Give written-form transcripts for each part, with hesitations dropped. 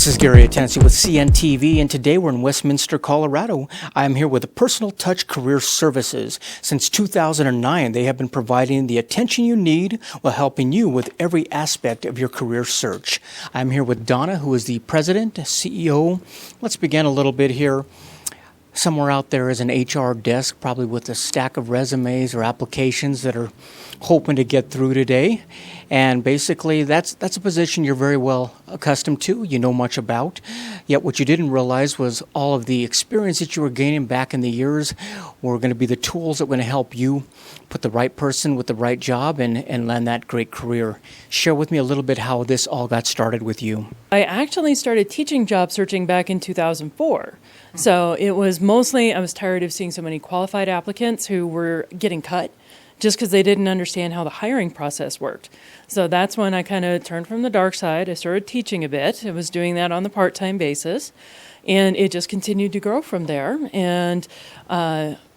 This is Gary Atensi with CNTV, and today we're in Westminster, Colorado. I'm here with Personal Touch Career Services. Since 2009, they have been providing the attention you need while helping you with every aspect of your career search. I'm here with Donna, who is the president, CEO. Let's begin a little bit here. Somewhere out there is an HR desk, probably with a stack of resumes or applications that are hoping to get through today. And basically, that's a position you're very well accustomed to, you know much about. Yet what you didn't realize was all of the experience that you were gaining back in the years were going to be the tools that were going to help you put the right person with the right job and land that great career. Share with me a little bit how this all got started with you. I actually started teaching job searching back in 2004. So it was mostly, I was tired of seeing so many qualified applicants who were getting cut just because they didn't understand how the hiring process worked. So that's when I kind of turned from the dark side. I started teaching a bit. I was doing that on the part-time basis, and it just continued to grow from there. And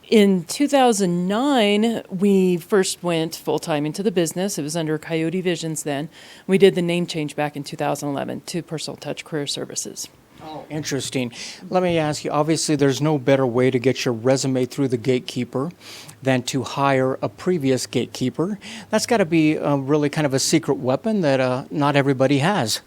in 2009, we first went full-time into the business. It was under Coyote Visions then. We did the name change back in 2011 to Personal Touch Career Services. Oh, interesting. Let me ask you, obviously there's no better way to get your resume through the gatekeeper than to hire a previous gatekeeper. That's got to be really kind of a secret weapon that not everybody has.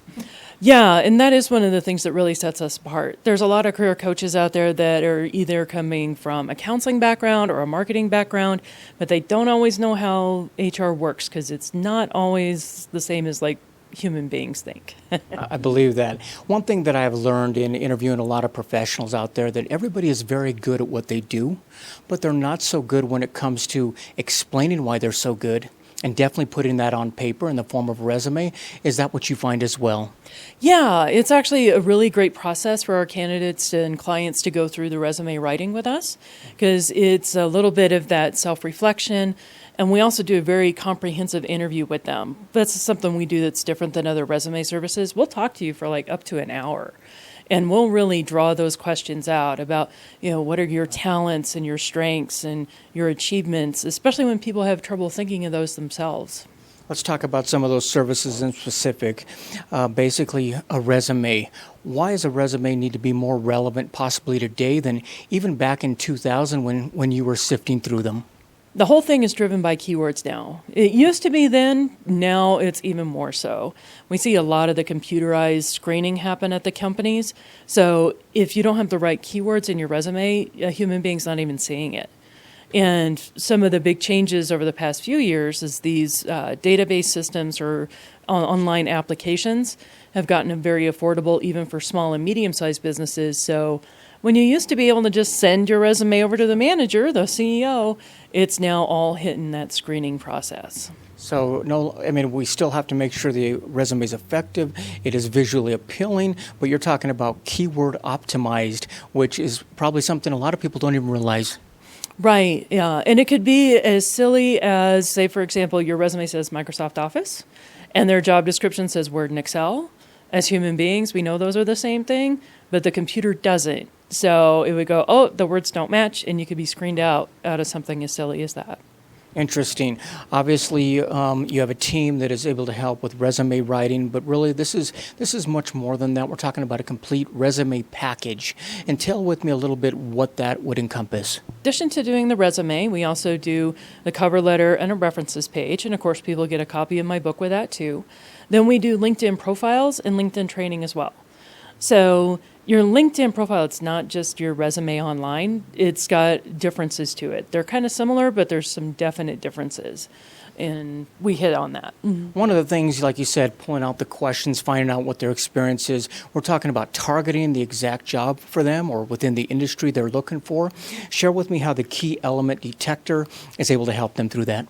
Yeah, and that is one of the things that really sets us apart. There's a lot of career coaches out there that are either coming from a counseling background or a marketing background, but they don't always know how HR works because it's not always the same as like human beings think. I believe that. One thing that I've learned in interviewing a lot of professionals out there, that everybody is very good at what they do, but they're not so good when it comes to explaining why they're so good and definitely putting that on paper in the form of a resume. Is that what you find as well? Yeah, it's actually a really great process for our candidates and clients to go through the resume writing with us because it's a little bit of that self-reflection. And we also do a very comprehensive interview with them. That's something we do that's different than other resume services. We'll talk to you for like up to an hour. And we'll really draw those questions out about, what are your talents and your strengths and your achievements, especially when people have trouble thinking of those themselves. Let's talk about some of those services in specific. Basically, a resume. Why does a resume need to be more relevant possibly today than even back in 2000 when you were sifting through them? The whole thing is driven by keywords now. It used to be then, now it's even more so. We see a lot of the computerized screening happen at the companies. So if you don't have the right keywords in your resume, a human being's not even seeing it. And some of the big changes over the past few years is these database systems or online applications have gotten very affordable even for small and medium-sized businesses. So when you used to be able to just send your resume over to the manager, the CEO, it's now all hitting that screening process. So, we still have to make sure the resume is effective, it is visually appealing, but you're talking about keyword optimized, which is probably something a lot of people don't even realize. Right, yeah. And it could be as silly as, say, for example, your resume says Microsoft Office, and their job description says Word and Excel. As human beings, we know those are the same thing, but the computer doesn't. So it would go, oh, the words don't match, and you could be screened out of something as silly as that. Interesting. Obviously, you have a team that is able to help with resume writing, but really this is much more than that. We're talking about a complete resume package. And tell with me a little bit what that would encompass. In addition to doing the resume, we also do the cover letter and a references page, and of course people get a copy of my book with that too. Then we do LinkedIn profiles and LinkedIn training as well. So your LinkedIn profile, it's not just your resume online. It's got differences to it. They're kind of similar, but there's some definite differences. And we hit on that. Mm-hmm. One of the things, like you said, pulling out the questions, finding out what their experience is. We're talking about targeting the exact job for them or within the industry they're looking for. Share with me how the key element detector is able to help them through that.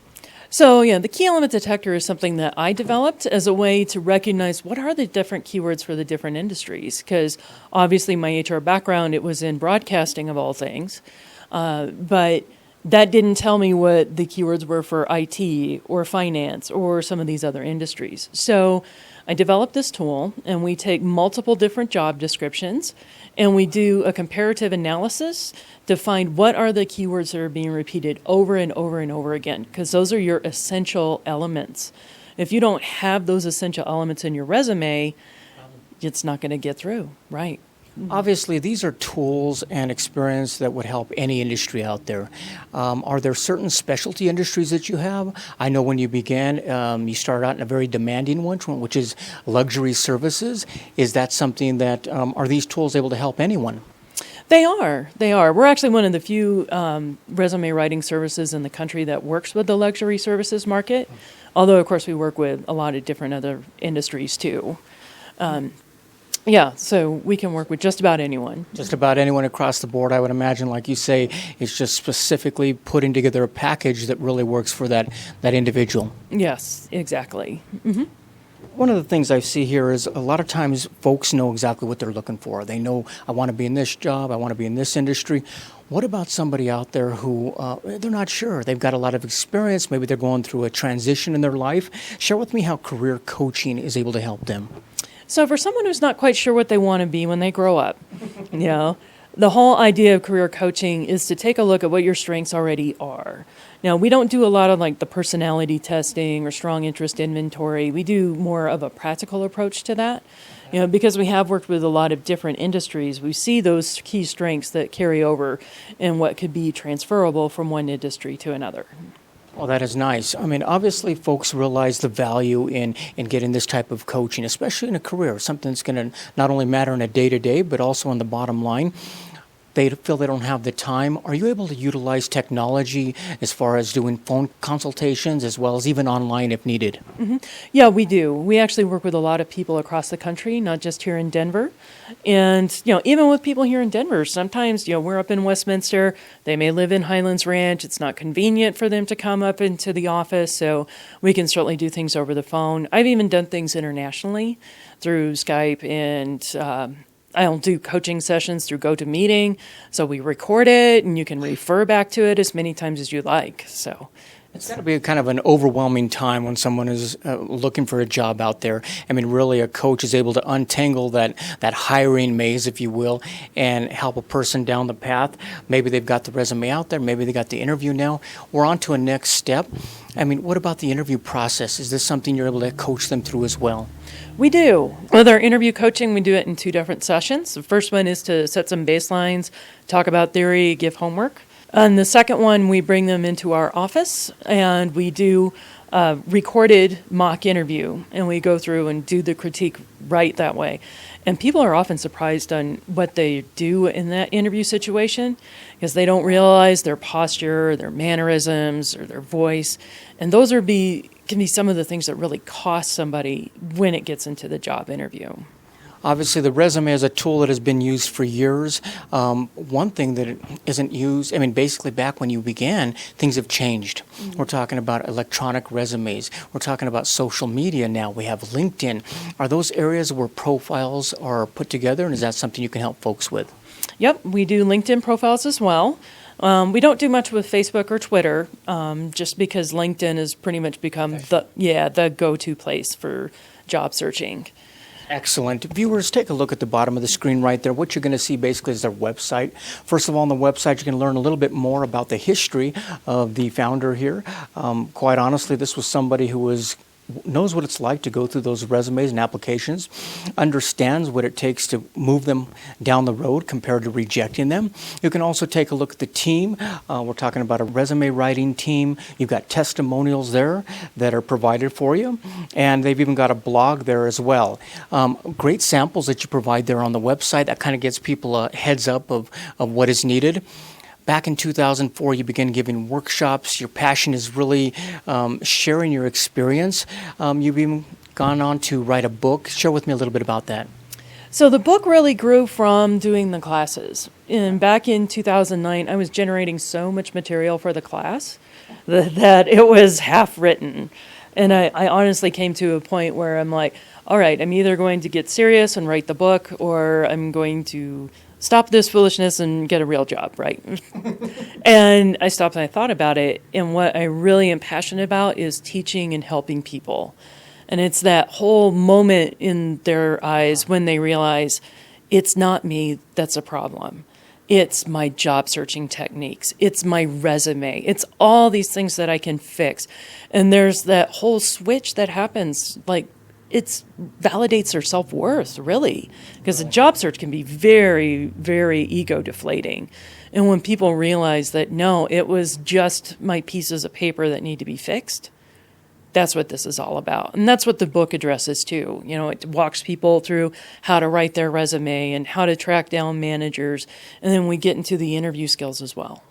So the key element detector is something that I developed as a way to recognize what are the different keywords for the different industries. Because obviously my HR background, it was in broadcasting of all things. But that didn't tell me what the keywords were for IT or finance or some of these other industries. So I developed this tool, and we take multiple different job descriptions, and we do a comparative analysis to find what are the keywords that are being repeated over and over and over again, because those are your essential elements. If you don't have those essential elements in your resume, it's not going to get through. Right. Obviously, these are tools and experience that would help any industry out there. Are there certain specialty industries that you have? I know when you began, you started out in a very demanding one, which is luxury services. Is that something that, are these tools able to help anyone? They are. They are. We're actually one of the few resume writing services in the country that works with the luxury services market. Although, of course, we work with a lot of different other industries too. Yeah, so we can work with just about anyone. Just about anyone across the board, I would imagine, like you say, it's just specifically putting together a package that really works for that individual. Yes, exactly. One of the things I see here is a lot of times folks know exactly what they're looking for. They know, I want to be in this job, I want to be in this industry. What about somebody out there who they're not sure? They've got a lot of experience, maybe they're going through a transition in their life. Share with me how career coaching is able to help them. So for someone who's not quite sure what they want to be when they grow up, the whole idea of career coaching is to take a look at what your strengths already are. Now, we don't do a lot of like the personality testing or strong interest inventory. We do more of a practical approach to that. Because we have worked with a lot of different industries, we see those key strengths that carry over and what could be transferable from one industry to another. Well, that is nice. I mean, obviously, folks realize the value in getting this type of coaching, especially in a career, something that's going to not only matter in a day-to-day, but also on the bottom line. They feel they don't have the time. Are you able to utilize technology as far as doing phone consultations as well as even online if needed? Yeah, we do. We actually work with a lot of people across the country, not just here in Denver. And, even with people here in Denver, sometimes, we're up in Westminster. They may live in Highlands Ranch. It's not convenient for them to come up into the office. So we can certainly do things over the phone. I've even done things internationally through Skype, and I'll do coaching sessions through GoToMeeting. So we record it and you can refer back to it as many times as you like. So it's got to be kind of an overwhelming time when someone is looking for a job out there. I mean, really, a coach is able to untangle that hiring maze, if you will, and help a person down the path. Maybe they've got the resume out there. Maybe they got the interview now. We're on to a next step. I mean, what about the interview process? Is this something you're able to coach them through as well? We do. With our interview coaching, we do it in 2 different sessions. The first one is to set some baselines, talk about theory, give homework. And the second one, we bring them into our office and we do a recorded mock interview, and we go through and do the critique right that way. And people are often surprised on what they do in that interview situation because they don't realize their posture, their mannerisms, or their voice. And those can be some of the things that really cost somebody when it gets into the job interview. Obviously, the resume is a tool that has been used for years. One thing that isn't used, I mean, basically back when you began, things have changed. Mm-hmm. We're talking about electronic resumes. We're talking about social media now. We have LinkedIn. Are those areas where profiles are put together, and is that something you can help folks with? Yep, we do LinkedIn profiles as well. We don't do much with Facebook or Twitter, just because LinkedIn has pretty much become the go-to place for job searching. Excellent. Viewers, take a look at the bottom of the screen right there. What you're going to see basically is their website. First of all, on the website, you can learn a little bit more about the history of the founder here. Quite honestly, this was somebody who knows what it's like to go through those resumes and applications, understands what it takes to move them down the road compared to rejecting them. You can also take a look at the team. We're talking about a resume writing team. You've got testimonials there that are provided for you, and they've even got a blog there as well. Great samples that you provide there on the website. That kind of gets people a heads up of what is needed. Back in 2004, you began giving workshops. Your passion is really sharing your experience. You've even gone on to write a book. Share with me a little bit about that. So the book really grew from doing the classes. And back in 2009, I was generating so much material for the class that it was half written. And I honestly came to a point where I'm like, all right, I'm either going to get serious and write the book, or I'm going to stop this foolishness and get a real job, right? And I stopped and I thought about it. And what I really am passionate about is teaching and helping people. And it's that whole moment in their eyes when they realize it's not me that's a problem. It's my job searching techniques. It's my resume. It's all these things that I can fix. And there's that whole switch that happens like it validates their self-worth, really, because the job search can be very, very ego deflating. And when people realize that, no, it was just my pieces of paper that need to be fixed, that's what this is all about. And that's what the book addresses too. You know, it walks people through how to write their resume and how to track down managers. And then we get into the interview skills as well.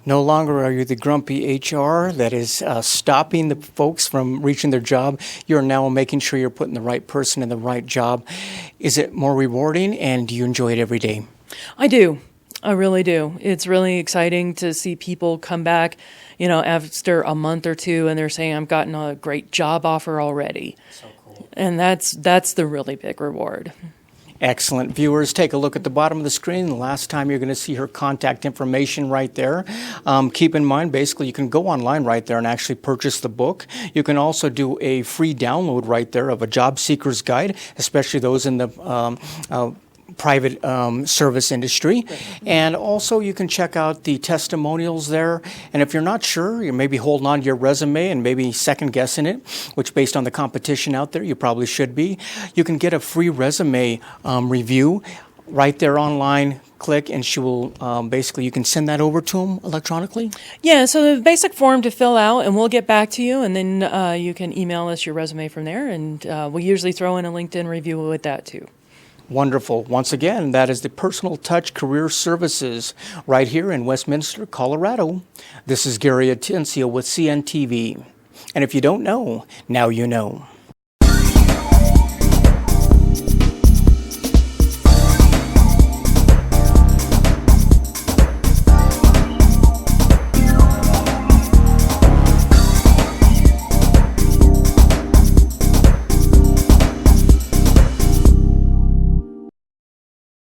No longer are you the grumpy HR that is stopping the folks from reaching their job. You're now making sure you're putting the right person in the right job. Is it more rewarding, and do you enjoy it every day? I do. I really do. It's really exciting to see people come back, you know, after a month or two, and they're saying, I've gotten a great job offer already. So cool. And that's the really big reward. Excellent. Viewers, take a look at the bottom of the screen. The last time you're going to see her contact information right there. Keep in mind, basically, you can go online right there and actually purchase the book. You can also do a free download right there of a job seeker's guide, especially those in the private service industry. And also you can check out the testimonials there. And if you're not sure, you're maybe holding on to your resume and maybe second guessing it, which based on the competition out there, you probably should be. You can get a free resume review right there online. Click and she will basically, you can send that over to them electronically. Yeah, so the basic form to fill out, and we'll get back to you, and then you can email us your resume from there, and we usually throw in a LinkedIn review with that too. Wonderful. Once again, that is the Personal Touch Career Services right here in Westminster, Colorado. This is Gary Atencio with CNTV. And if you don't know, now you know.